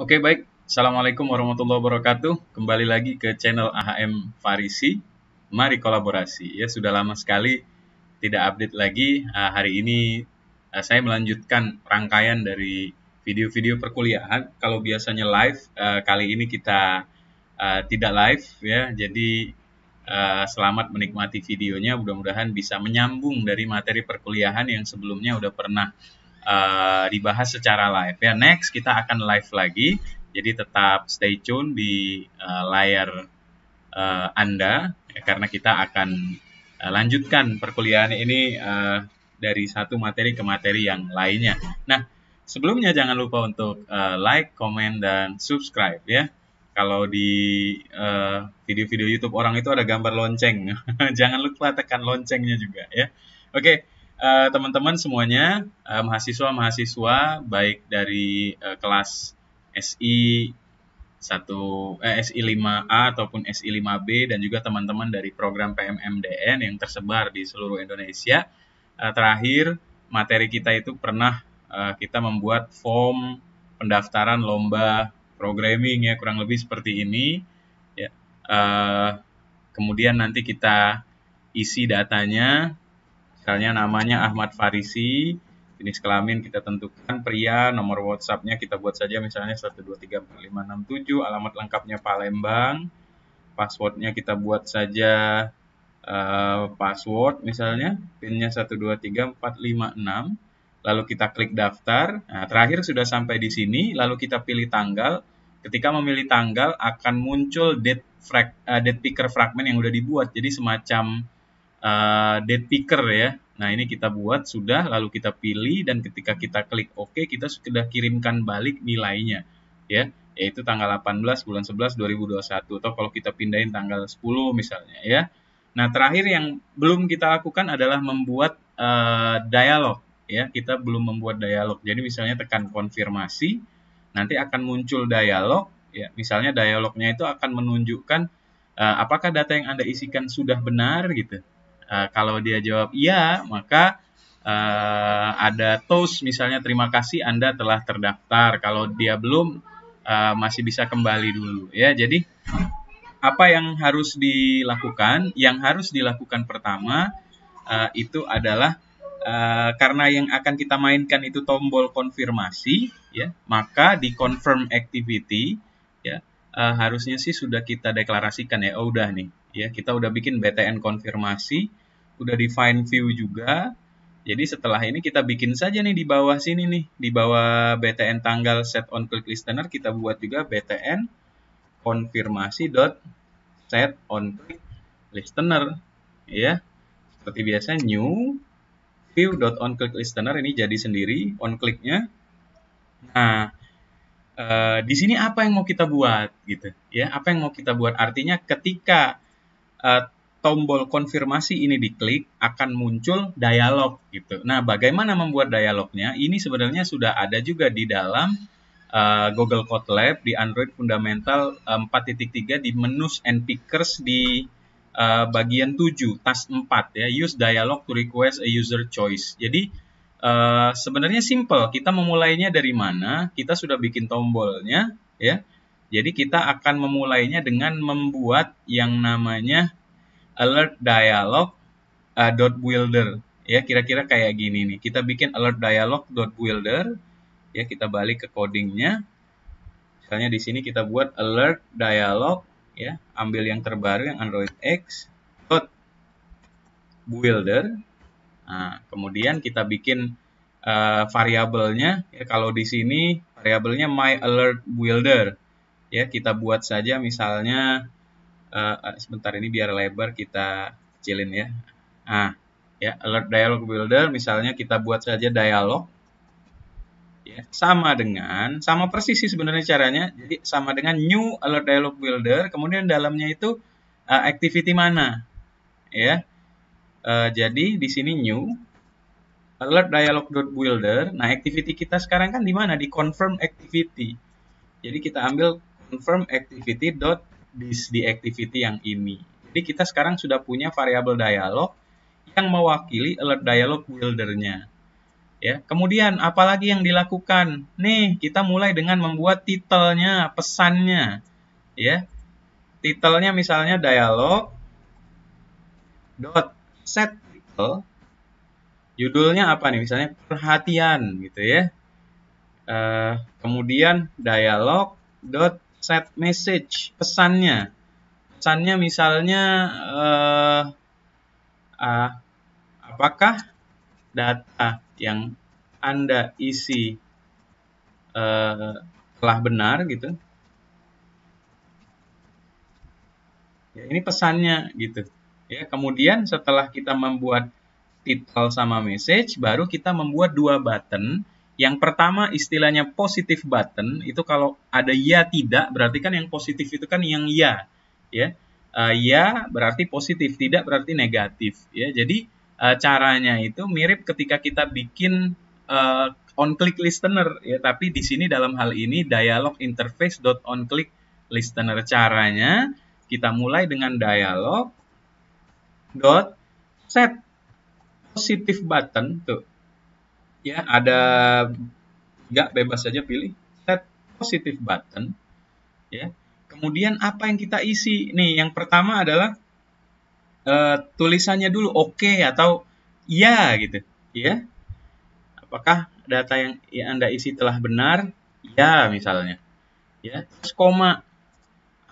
Oke, baik. Assalamualaikum warahmatullahi wabarakatuh. Kembali lagi ke channel AHM Farisi. Mari kolaborasi. Ya, sudah lama sekali tidak update lagi. Hari ini saya melanjutkan rangkaian dari video-video perkuliahan. Kalau biasanya live, kali ini kita tidak live ya. Jadi selamat menikmati videonya. Mudah-mudahan bisa menyambung dari materi perkuliahan yang sebelumnya udah pernah dibahas secara live ya. Next kita akan live lagi, jadi tetap stay tune di layar Anda ya, karena kita akan lanjutkan perkuliahan ini dari satu materi ke materi yang lainnya. Nah, sebelumnya jangan lupa untuk like, comment, dan subscribe ya. Kalau di video-video YouTube orang itu ada gambar lonceng, jangan lupa tekan loncengnya juga ya. Oke, teman-teman semuanya, mahasiswa-mahasiswa baik dari kelas SI 5A ataupun SI 5B dan juga teman-teman dari program PMMDN yang tersebar di seluruh Indonesia. Terakhir, materi kita itu pernah kita membuat form pendaftaran lomba programming ya, kurang lebih seperti ini ya. Kemudian nanti kita isi datanya. Misalnya namanya Ahmad Farisi, jenis kelamin kita tentukan pria, nomor WhatsApp-nya kita buat saja misalnya 1234567, alamat lengkapnya Palembang, password-nya kita buat saja password misalnya, PIN-nya 123456, lalu kita klik daftar. Nah, terakhir sudah sampai di sini, lalu kita pilih tanggal. Ketika memilih tanggal akan muncul date picker fragment yang udah dibuat, jadi semacam date picker ya. Nah, ini kita buat sudah, lalu kita pilih dan ketika kita klik OK, kita sudah kirimkan balik nilainya ya, yaitu tanggal 18 bulan 11 2021 atau kalau kita pindahin tanggal 10 misalnya ya. Nah, terakhir yang belum kita lakukan adalah membuat dialog ya. Kita belum membuat dialog. Jadi misalnya tekan konfirmasi, nanti akan muncul dialog ya. Misalnya dialognya itu akan menunjukkan apakah data yang Anda isikan sudah benar gitu. Kalau dia jawab iya, maka ada toast misalnya terima kasih Anda telah terdaftar. Kalau dia belum, masih bisa kembali dulu ya. Jadi apa yang harus dilakukan? Yang harus dilakukan pertama itu adalah karena yang akan kita mainkan itu tombol konfirmasi ya, maka di confirm activity ya harusnya sih sudah kita deklarasikan ya. Oh, udah nih ya, kita udah bikin BTN konfirmasi, udah define view juga. Jadi setelah ini kita bikin saja nih di bawah sini nih, di bawah BTN tanggal set on click listener kita buat juga BTN konfirmasi dot set on click listener ya. Seperti biasa new view dot on click listener ini jadi sendiri on clicknya. Nah, di sini apa yang mau kita buat gitu ya? Apa yang mau kita buat? Artinya ketika tombol konfirmasi ini diklik akan muncul dialog gitu. Nah, bagaimana membuat dialognya? Ini sebenarnya sudah ada juga di dalam Google Code Lab di Android Fundamental 4.3 di menus and pickers di bagian 7, task 4 ya, use dialog to request a user choice. Jadi sebenarnya simple, kita memulainya dari mana? Kita sudah bikin tombolnya ya. Jadi kita akan memulainya dengan membuat yang namanya alert dialog .builder ya, kira-kira kayak gini nih. Kita bikin alert dialog .builder ya, kita balik ke codingnya. Misalnya di sini kita buat alert dialog ya, ambil yang terbaru yang Android X .builder. Nah, kemudian kita bikin variabelnya ya, kalau di sini variabelnya my alert builder ya, kita buat saja misalnya sebentar ini biar lebar kita kecilin ya. Nah, ya alert dialog builder misalnya kita buat saja dialog ya, sama persis sih sebenarnya caranya. Jadi sama dengan new alert dialog builder, kemudian dalamnya itu activity mana ya. Jadi di sini new alert dialog .builder. Nah, activity kita sekarang kan di mana? Di confirm activity. Jadi kita ambil confirm activity di activity yang ini. Jadi kita sekarang sudah punya variabel dialog yang mewakili alert dialog builder-nya. Ya, kemudian apalagi yang dilakukan? Nih, kita mulai dengan membuat titelnya, pesannya, ya. Titelnya misalnya dialog dot set title, judulnya apa nih? Misalnya perhatian gitu ya. Kemudian dialog dot set message, pesannya. Pesannya misalnya apakah data yang Anda isi telah benar gitu. Ya, ini pesannya gitu. Ya, kemudian setelah kita membuat title sama message, baru kita membuat dua button. Yang pertama istilahnya positive button, itu kalau ada ya tidak, berarti kan yang positif itu kan yang ya. Ya, ya berarti positif, tidak berarti negatif. Ya, jadi caranya itu mirip ketika kita bikin on click listener ya, tapi di sini dalam hal ini dialog interface dot on click listener. Caranya kita mulai dengan dialog dot set positive button tuh ya, ada nggak, bebas saja pilih set positive button ya. Kemudian apa yang kita isi nih, yang pertama adalah tulisannya dulu oke atau iya gitu ya. Apakah data yang Anda isi telah benar? Ya, misalnya ya. Terus koma,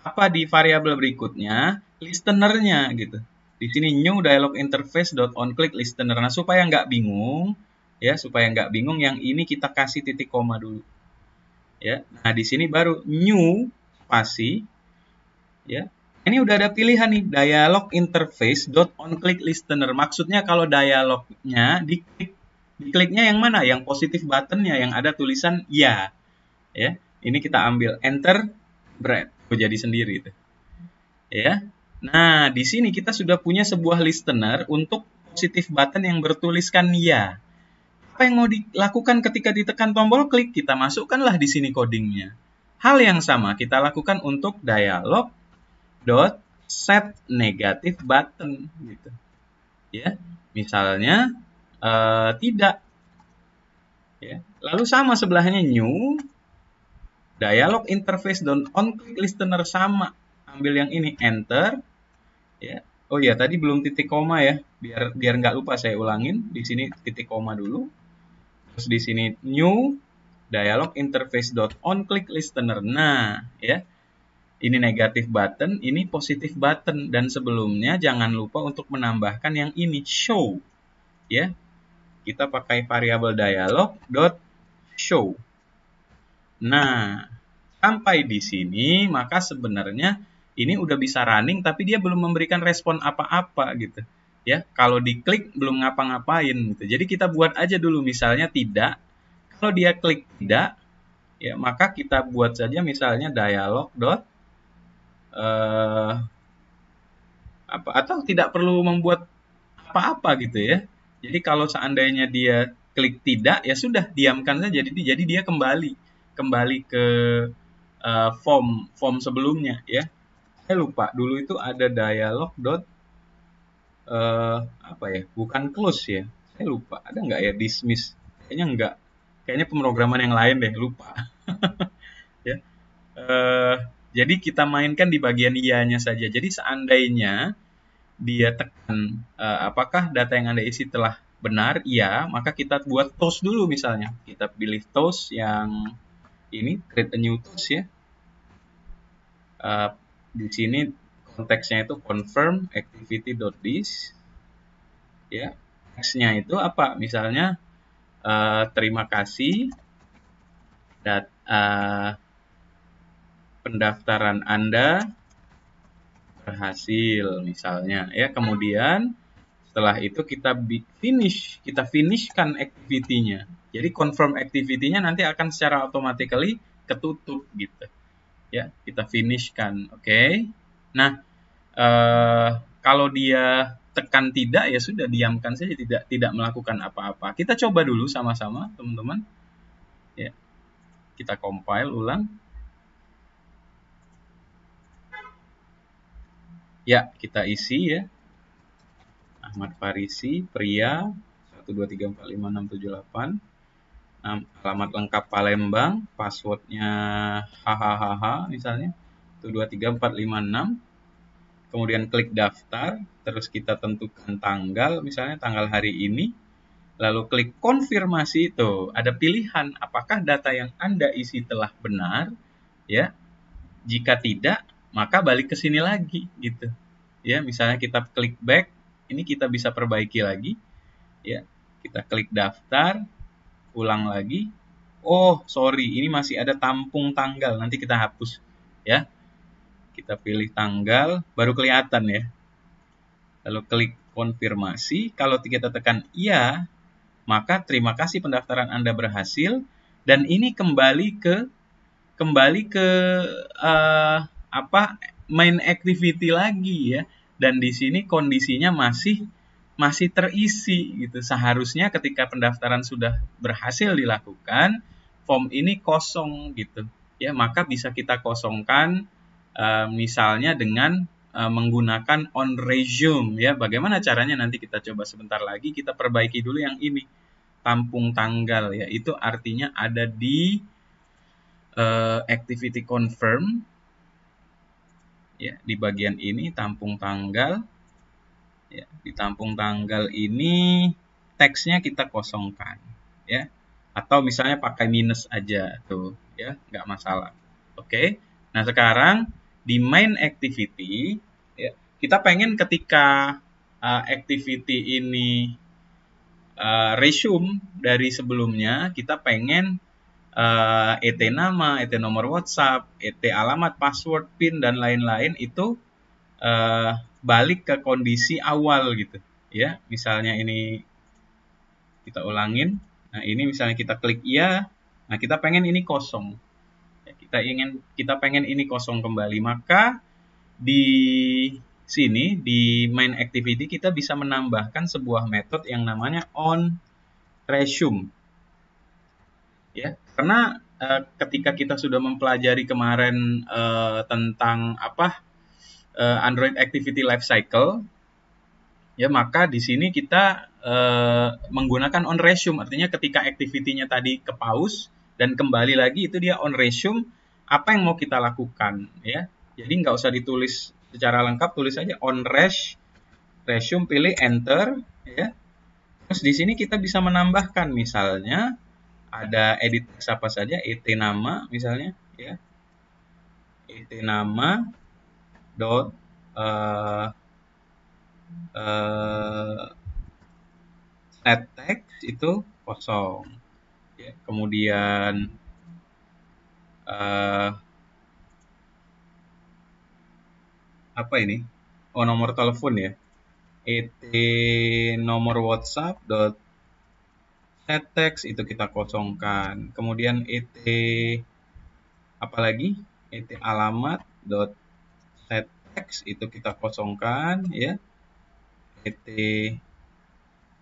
apa di variabel berikutnya? Listenernya gitu. Di sini new dialog interface dot on click listener. Nah, supaya nggak bingung ya, supaya nggak bingung, yang ini kita kasih titik koma dulu ya. Nah, di sini baru new spasi ya. Ini udah ada pilihan nih, dialog interface dot on click listener. Maksudnya kalau dialognya dikliknya yang mana? Yang positif buttonnya yang ada tulisan ya. Ya, ini kita ambil enter, bread, jadi sendiri itu. Ya. Nah, di sini kita sudah punya sebuah listener untuk positif button yang bertuliskan ya. Apa yang mau dilakukan ketika ditekan tombol klik? Kita masukkanlah di sini codingnya. Hal yang sama kita lakukan untuk dialog dot set negative button gitu. Ya. Misalnya tidak ya. Lalu sama sebelahnya new dialog interface dot on click listener, sama. Ambil yang ini enter ya. Oh ya, tadi belum titik koma ya. Biar nggak lupa saya ulangin. Di sini titik koma dulu. Terus di sini new dialog interface dot on click listener. Nah, ya. Ini negatif button, ini positif button, dan sebelumnya jangan lupa untuk menambahkan yang ini show. Ya. Kita pakai variabel dialog dot show. Nah, sampai di sini maka sebenarnya ini udah bisa running, tapi dia belum memberikan respon apa-apa gitu. Ya, kalau diklik belum ngapa-ngapain gitu. Jadi kita buat aja dulu misalnya tidak. Kalau dia klik tidak, ya maka kita buat saja misalnya dialog dot apa, atau tidak perlu membuat apa-apa gitu ya. Jadi kalau seandainya dia klik tidak, ya sudah diamkan saja. Jadi dia kembali ke form sebelumnya ya. Saya lupa dulu itu ada dialog dot apa ya, bukan close ya, saya lupa ada nggak ya dismiss, kayaknya nggak, kayaknya pemrograman yang lain deh, lupa. Ya. Eh, jadi kita mainkan di bagian iya-nya saja. Jadi seandainya dia tekan apakah data yang Anda isi telah benar, iya, maka kita buat toast dulu misalnya. Kita pilih toast yang ini, create a new toast ya. Di sini konteksnya itu confirm activity.this ya. Nextnya itu apa? Misalnya terima kasih pendaftaran Anda berhasil misalnya ya. Kemudian setelah itu kita finishkan activity-nya. Jadi confirm activity-nya nanti akan secara automatically ketutup gitu. Ya, kita finishkan. Oke. Nah, kalau dia tekan tidak, ya sudah diamkan saja, tidak melakukan apa-apa. Kita coba dulu sama-sama, teman-teman. Ya, kita compile ulang. Ya, kita isi ya. Ahmad Farisi, pria, 123456788. Alamat lengkap Palembang, passwordnya hahaha misalnya 123456. Kemudian klik daftar, terus kita tentukan tanggal, misalnya tanggal hari ini, lalu klik konfirmasi. Itu ada pilihan apakah data yang Anda isi telah benar, ya. Jika tidak, maka balik ke sini lagi gitu. Ya, misalnya kita klik back, ini kita bisa perbaiki lagi, ya. Kita klik daftar, ulang lagi. Oh, sorry, ini masih ada tampung tanggal, nanti kita hapus, ya. Kita pilih tanggal, baru kelihatan ya. Lalu klik konfirmasi. Kalau kita tekan iya, maka terima kasih pendaftaran Anda berhasil, dan ini kembali ke main activity lagi ya. Dan di sini kondisinya masih terisi gitu. Seharusnya ketika pendaftaran sudah berhasil dilakukan, form ini kosong gitu. Ya, maka bisa kita kosongkan misalnya dengan menggunakan on resume ya. Bagaimana caranya nanti kita coba sebentar lagi. Kita perbaiki dulu yang ini, tampung tanggal ya. Itu artinya ada di activity confirm ya, di bagian ini tampung tanggal ya. Di tampung tanggal ini teksnya kita kosongkan ya, atau misalnya pakai minus aja tuh ya, nggak masalah. Oke. Nah, sekarang di main activity ya, kita pengen ketika activity ini resume dari sebelumnya, kita pengen ET nama, ET nomor WhatsApp, ET alamat, password, PIN, dan lain-lain itu balik ke kondisi awal gitu ya. Misalnya ini kita ulangin. Nah, ini misalnya kita klik iya. Nah, kita pengen ini kosong. Kita pengen ini kosong kembali, maka di sini di main activity kita bisa menambahkan sebuah metode yang namanya on resume ya. Karena ketika kita sudah mempelajari kemarin tentang Android Activity Lifecycle ya, maka di sini kita menggunakan on resume, artinya ketika activity-nya tadi ke pause dan kembali lagi, itu dia on resume apa yang mau kita lakukan ya. Jadi nggak usah ditulis secara lengkap, tulis aja on resume, pilih enter ya. Terus di sini kita bisa menambahkan, misalnya ada edit text apa saja, ET nama misalnya ya. ET nama dot set text itu kosong ya. Kemudian apa ini? Oh, nomor telepon ya. ET nomor WhatsApp dot set text itu kita kosongkan. Kemudian ET apalagi? ET alamat dot set text itu kita kosongkan ya. ET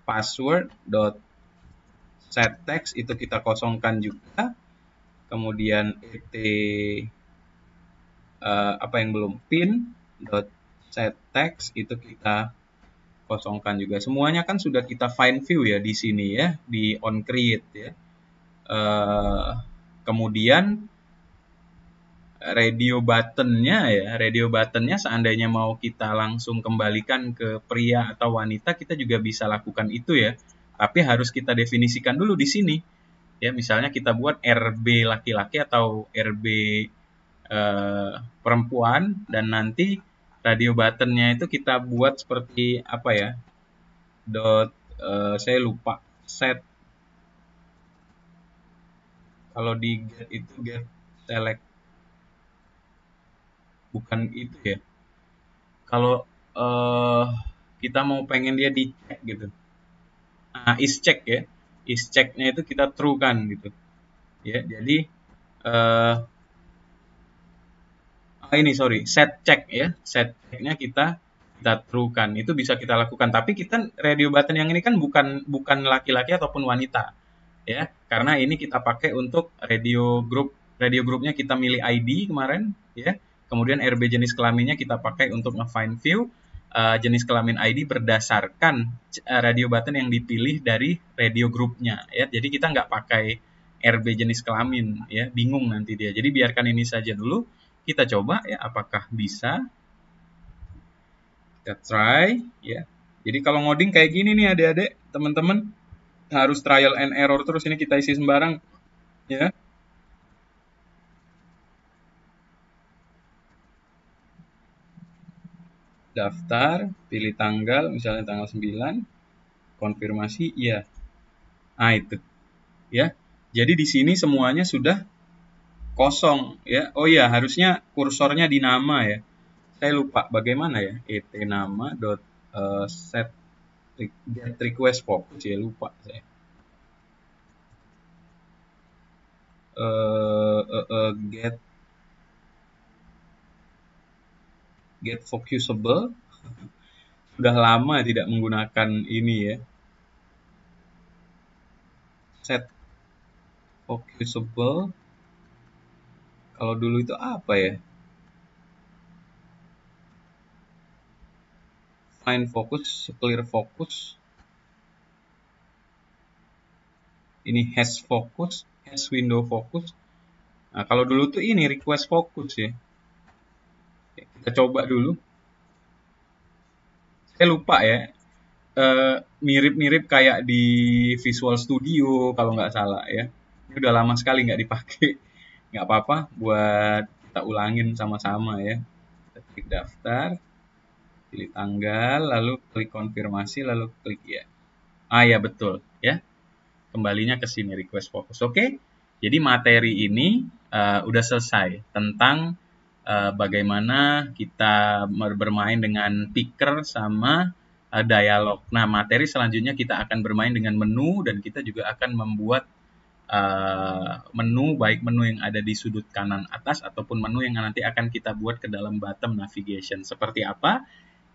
password dot set text itu kita kosongkan juga. Kemudian ET apa yang belum, PIN dot set text itu kita kosongkan juga. Semuanya kan sudah kita find view ya di sini ya, di on create ya. Kemudian radio buttonnya seandainya mau kita langsung kembalikan ke pria atau wanita, kita juga bisa lakukan itu ya. Tapi harus kita definisikan dulu di sini ya. Misalnya kita buat RB laki-laki atau RB perempuan, dan nanti radio buttonnya itu kita buat seperti apa ya, saya lupa, set, kalau di get itu get select, bukan itu ya. Kalau kita mau pengen dia dicek gitu, nah is check ya, is checknya itu kita true kan gitu ya. Jadi set check ya, set checknya kita true kan, itu bisa kita lakukan. Tapi kita radio button yang ini kan bukan laki-laki ataupun wanita ya, karena ini kita pakai untuk radio grupnya kita milih ID kemarin ya. Kemudian RB jenis kelaminnya kita pakai untuk nge-find view. jenis kelamin ID berdasarkan radio button yang dipilih dari radio grupnya ya. Jadi kita nggak pakai RB jenis kelamin ya, bingung nanti dia. Jadi biarkan ini saja dulu. Kita coba ya apakah bisa. Kita try ya. Jadi kalau ngoding kayak gini nih adik-adik, teman-teman harus trial and error terus, ini kita isi sembarang ya. Daftar, pilih tanggal, misalnya tanggal 9, konfirmasi, iya. Nah, itu. Ya. Jadi di sini semuanya sudah kosong ya. Oh iya, harusnya kursornya di nama ya. Saya lupa bagaimana ya. etnama dot set get request focus ya, lupa saya. Get focusable. Sudah lama tidak menggunakan ini ya. Set focusable. Kalau dulu itu apa ya? Find focus, clear focus. Ini has focus, has window focus. Nah, kalau dulu tuh ini request focus ya. Kita coba dulu. Saya lupa ya. Mirip-mirip kayak di Visual Studio kalau nggak salah ya. Ini udah lama sekali nggak dipakai. Nggak apa-apa buat kita ulangin sama-sama ya. Kita klik daftar, pilih tanggal, lalu klik konfirmasi, lalu klik ya. Ya betul ya. Kembalinya ke sini request focus. Oke. Jadi materi ini udah selesai tentang bagaimana kita bermain dengan picker sama dialog. Nah, materi selanjutnya kita akan bermain dengan menu dan kita juga akan membuat menu, baik menu yang ada di sudut kanan atas ataupun menu yang nanti akan kita buat ke dalam bottom navigation. Seperti apa?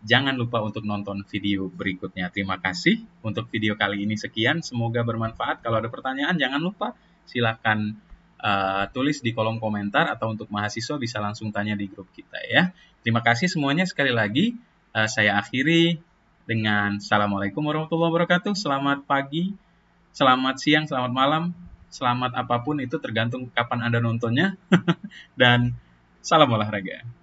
Jangan lupa untuk nonton video berikutnya. Terima kasih untuk video kali ini sekian. Semoga bermanfaat. Kalau ada pertanyaan jangan lupa silakan tulis di kolom komentar atau untuk mahasiswa bisa langsung tanya di grup kita ya. Terima kasih semuanya sekali lagi. Saya akhiri dengan Assalamualaikum warahmatullahi wabarakatuh. Selamat pagi, selamat siang, selamat malam, selamat apapun itu tergantung kapan Anda nontonnya. Dan salam olahraga.